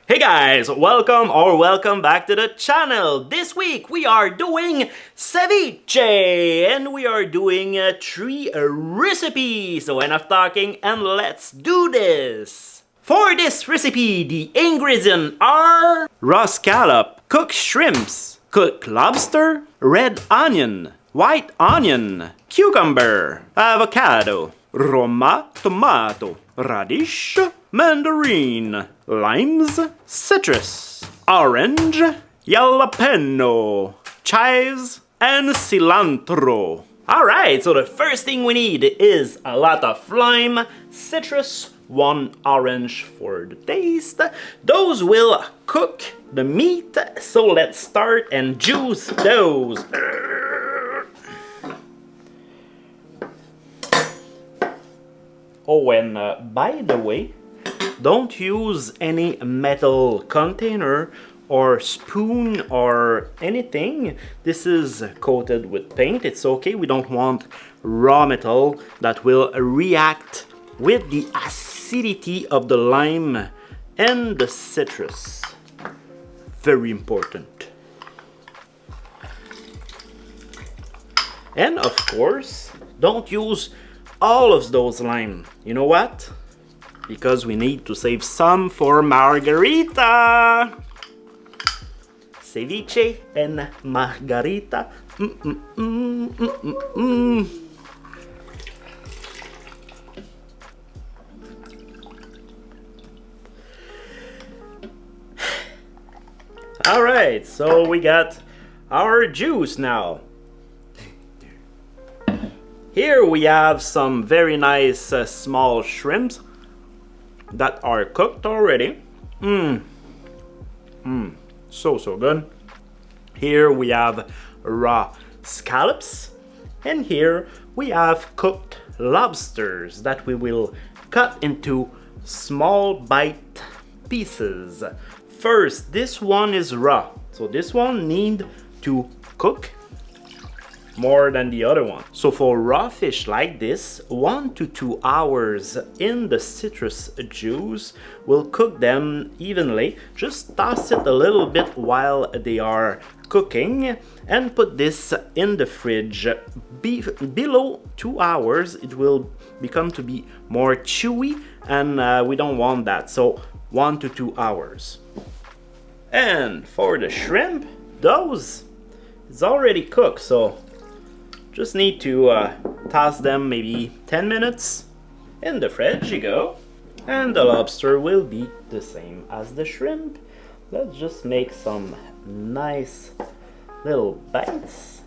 Hey guys, welcome back to the channel. This week we are doing ceviche and we are doing 3 recipes. So enough talking and let's do this. For this recipe, the ingredients are raw scallop, cooked shrimps, cooked lobster, red onion, white onion, cucumber, avocado, roma, tomato, radish, mandarin, limes, citrus, orange, jalapeno, chives, and cilantro. Alright, so the first thing we need is a lot of lime, citrus, 1 orange for the taste. Those will cook the meat, so let's start and juice those. Oh, and by the way, don't use any metal container or spoon or anything. This is coated with paint. It's okay. We don't want raw metal that will react with the acidity of the lime and the citrus. Very important. And of course, don't use all of those lime. You know what? Because we need to save some for margarita. Ceviche and margarita. All right, so we got our juice now. Here we have some very nice small shrimps that are cooked already. So good. Here we have raw scallops, and here we have cooked lobsters that we will cut into small bite pieces. First, this one is raw, so this one need to cook more than the other one. So for raw fish like this, 1 to 2 hours in the citrus juice will cook them evenly. Just toss it a little bit while they are cooking and put this in the fridge. Below 2 hours it will become to be more chewy, and we don't want that, so 1 to 2 hours. And for the shrimp, those is already cooked, so just need to toss them maybe 10 minutes in the fridge. You go. And the lobster will be the same as the shrimp. Let's just make some nice little bites.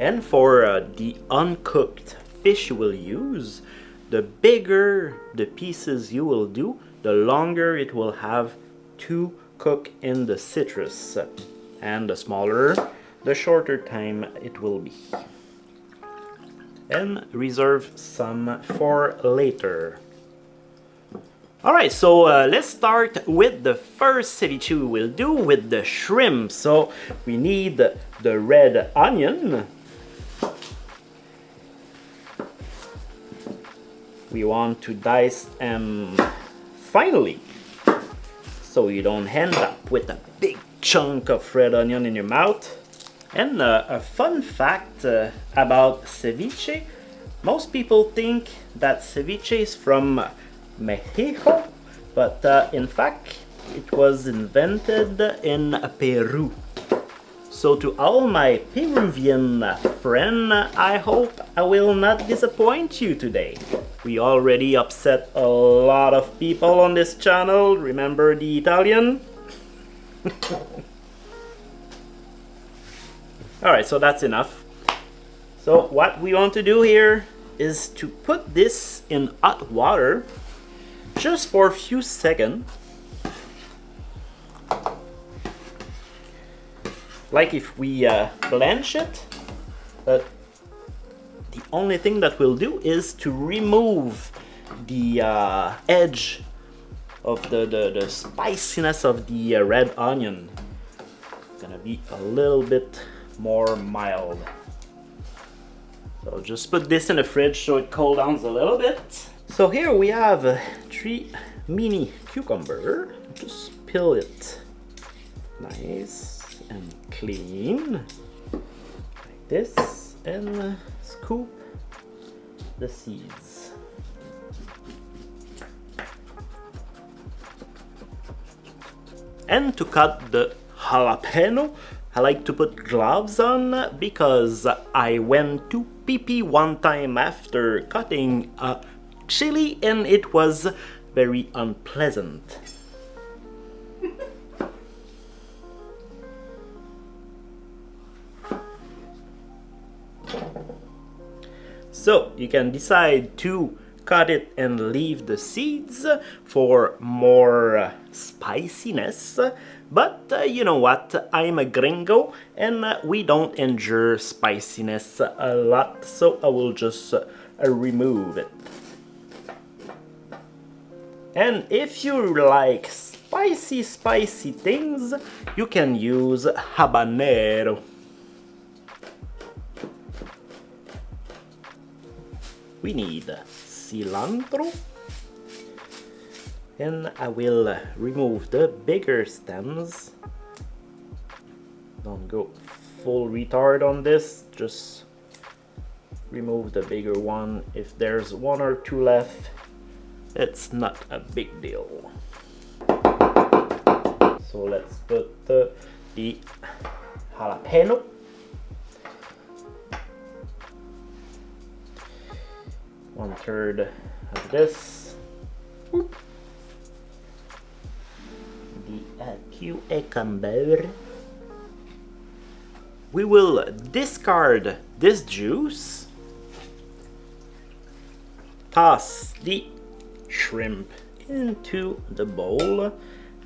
And for the uncooked fish you will use, the bigger the pieces you will do, the longer it will have to cook in the citrus. And the smaller, the shorter time it will be. And reserve some for later. Alright, so let's start with the first ceviche we will do with the shrimp. So we need the red onion. We want to dice them finely, so you don't end up with a big chunk of red onion in your mouth. And a fun fact about ceviche, most people think that ceviche is from Mexico, but in fact it was invented in Peru. So to all my Peruvian friends, I hope I will not disappoint you today. We already upset a lot of people on this channel, remember the Italian? Alright, so that's enough. So what we want to do here is to put this in hot water just for a few seconds. Like if we blanch it, but the only thing that we'll do is to remove the edge of the spiciness of the red onion. It's gonna be a little bit more mild. So just put this in the fridge so it cools down a little bit. So here we have 3 mini cucumber. Just peel it nice and clean like this, and scoop the seeds. And to cut the jalapeno, I like to put gloves on because I went to pee-pee one time after cutting a chili and it was very unpleasant. So you can decide to cut it and leave the seeds for more spiciness, but you know what, I'm a gringo and we don't enjoy spiciness a lot, so I will just remove it. And if you like spicy things, you can use habanero. We need cilantro, and I will remove the bigger stems. Don't go full retard on this, just remove the bigger one. If there's one or two left, it's not a big deal. So let's put the jalapeno. One third of this. Whoop. The cucumber. We will discard this juice. Toss the shrimp into the bowl,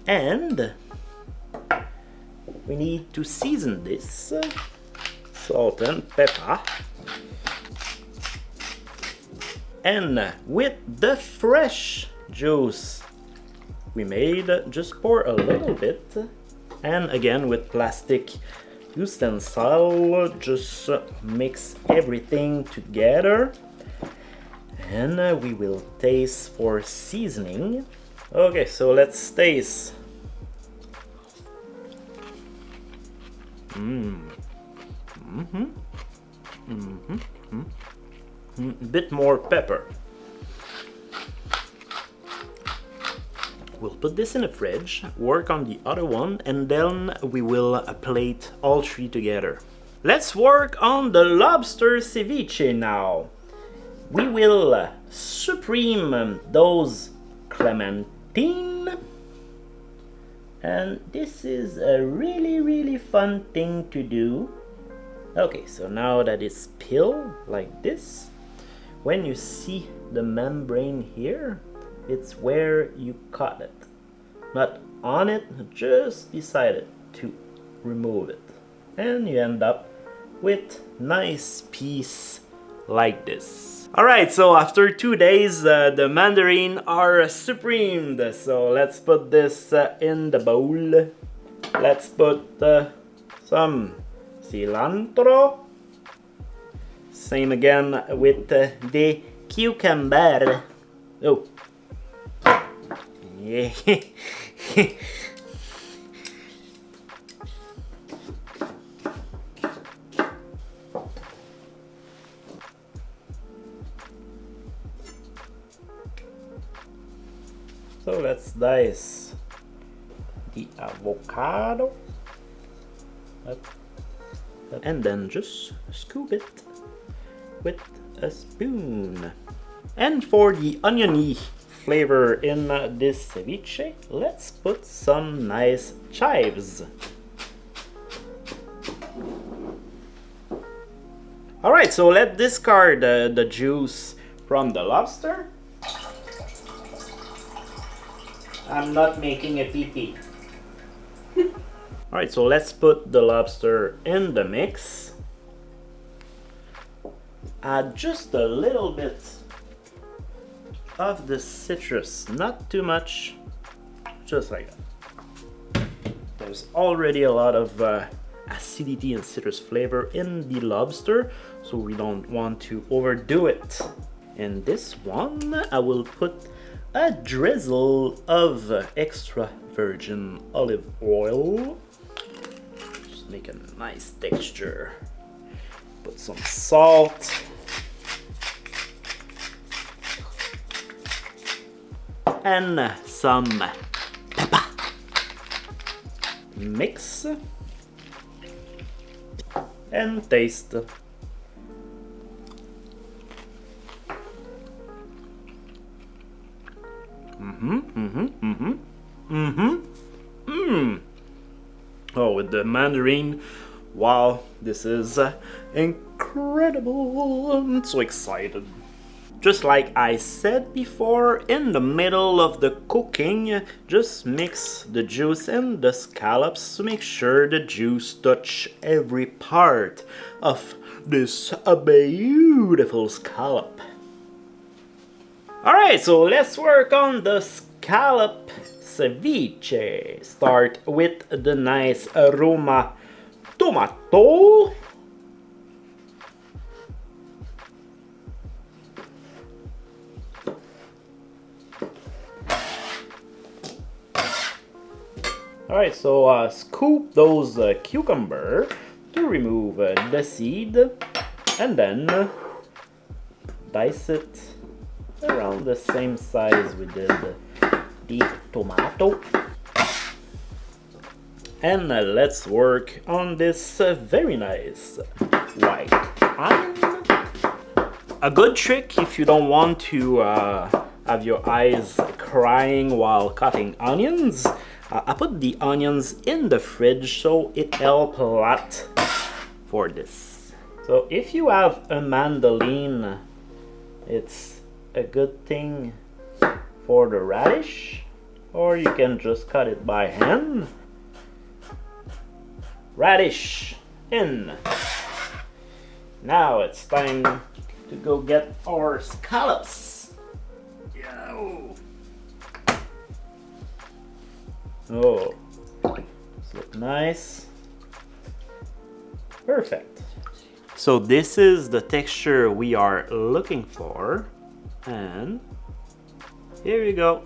and we need to season this. Salt and pepper. And with the fresh juice we made, just pour a little bit, and again with plastic utensil, just mix everything together, and we will taste for seasoning. Okay, so let's taste. A bit more pepper. We'll put this in the fridge, work on the other one, and then we will plate all three together. Let's work on the lobster ceviche now. We will supreme those clementine, and this is a really fun thing to do. Okay, so now that it's peeled like this, when you see the membrane here, it's where you cut it. Not on it, just beside it to remove it. And you end up with nice piece like this. Alright, so after 2 days, the mandarin are supremed. So let's put this in the bowl. Let's put some cilantro. Same again with the cucumber. Oh. Yeah. So let's dice the avocado. And then just scoop it with a spoon. And for the oniony flavor in this ceviche, let's put some nice chives. Alright, so let's discard the juice from the lobster. I'm not making a pee-pee. Alright, so let's put the lobster in the mix. Add just a little bit of the citrus, not too much, just like that. There's already a lot of acidity and citrus flavor in the lobster, so we don't want to overdo it. In this one, I will put a drizzle of extra virgin olive oil. Just make a nice texture. Put some salt. And some pepper. Mix and taste. Oh, with the mandarin, wow, this is incredible. I'm so excited. Just like I said before, in the middle of the cooking, just mix the juice and the scallops to make sure the juice touch every part of this beautiful scallop. Alright, so let's work on the scallop ceviche. Start with the nice aroma tomato. Alright, so scoop those cucumber to remove the seed, and then dice it around the same size we did the tomato. And let's work on this very nice white onion. A good trick if you don't want to have your eyes crying while cutting onions. I put the onions in the fridge, so it helps a lot for this. So if you have a mandarin, it's a good thing for the radish, or you can just cut it by hand. Radish in. Now it's time to go get our scallops. Yo. Oh, this looks nice. Perfect. So this is the texture we are looking for, and here you go.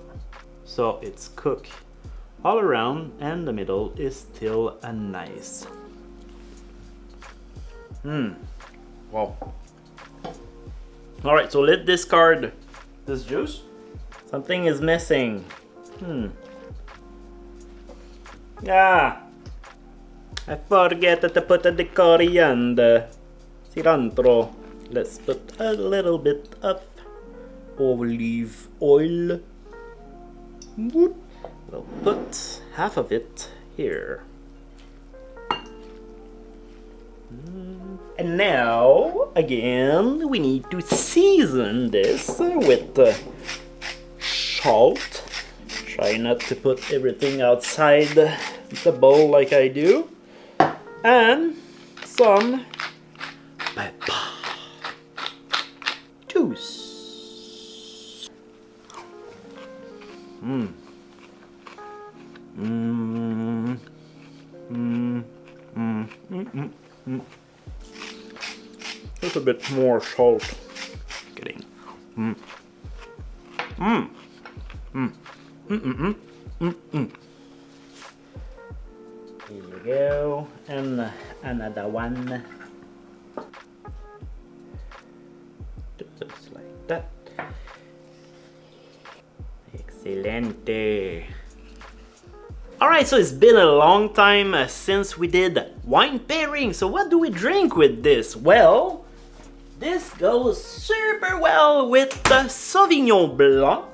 So it's cooked all around, and the middle is still a nice. Wow. All right, so let's discard this juice. Something is missing. Ah, I forget to put the coriander, cilantro. Let's put a little bit of olive oil. We'll put half of it here. And now, again, we need to season this with salt. Try not to put everything outside the bowl like I do. And some pepper. Juice. Just a bit more salt. Kidding. Here you go, and another one. Just like that. Excelente. Alright, so it's been a long time since we did wine pairing. So what do we drink with this? Well, this goes super well with the Sauvignon Blanc.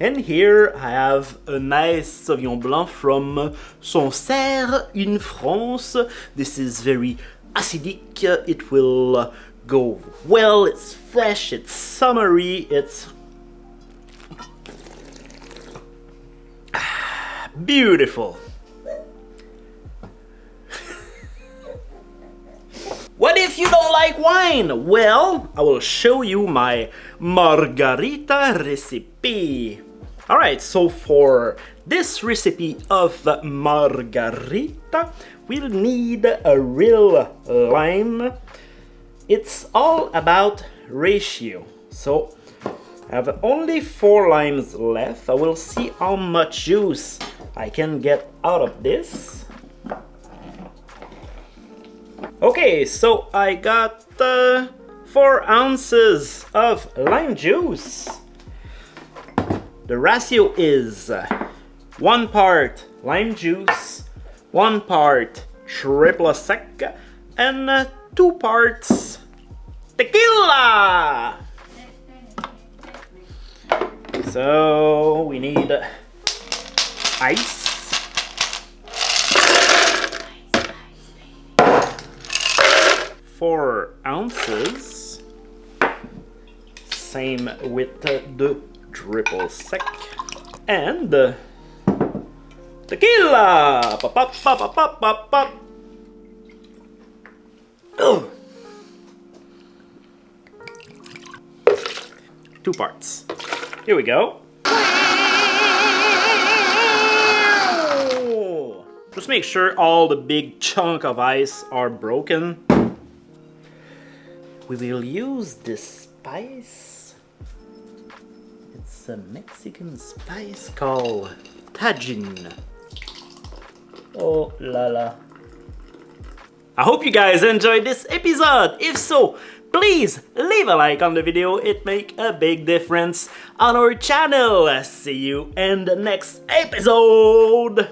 And here I have a nice Sauvignon Blanc from Sancerre in France. This is very acidic. It will go well. It's fresh, it's summery, it's beautiful. What if you don't like wine? Well, I will show you my margarita recipe. Alright, so for this recipe of margarita, we'll need a real lime. It's all about ratio. So I have only 4 limes left. I will see how much juice I can get out of this. Okay, so I got 4 ounces of lime juice. The ratio is 1 part lime juice, 1 part triple sec, and 2 parts tequila. So we need ice. 4 ounces. Same with the triple sec. And tequila. Pop, pop, pop, pop, pop, pop, pop. Oh. 2 parts. Here we go. Just make sure all the big chunk of ice are broken. We will use this spice. It's a Mexican spice called Tajin. Oh la la. I hope you guys enjoyed this episode. If so, please leave a like on the video. It makes a big difference on our channel. See you in the next episode.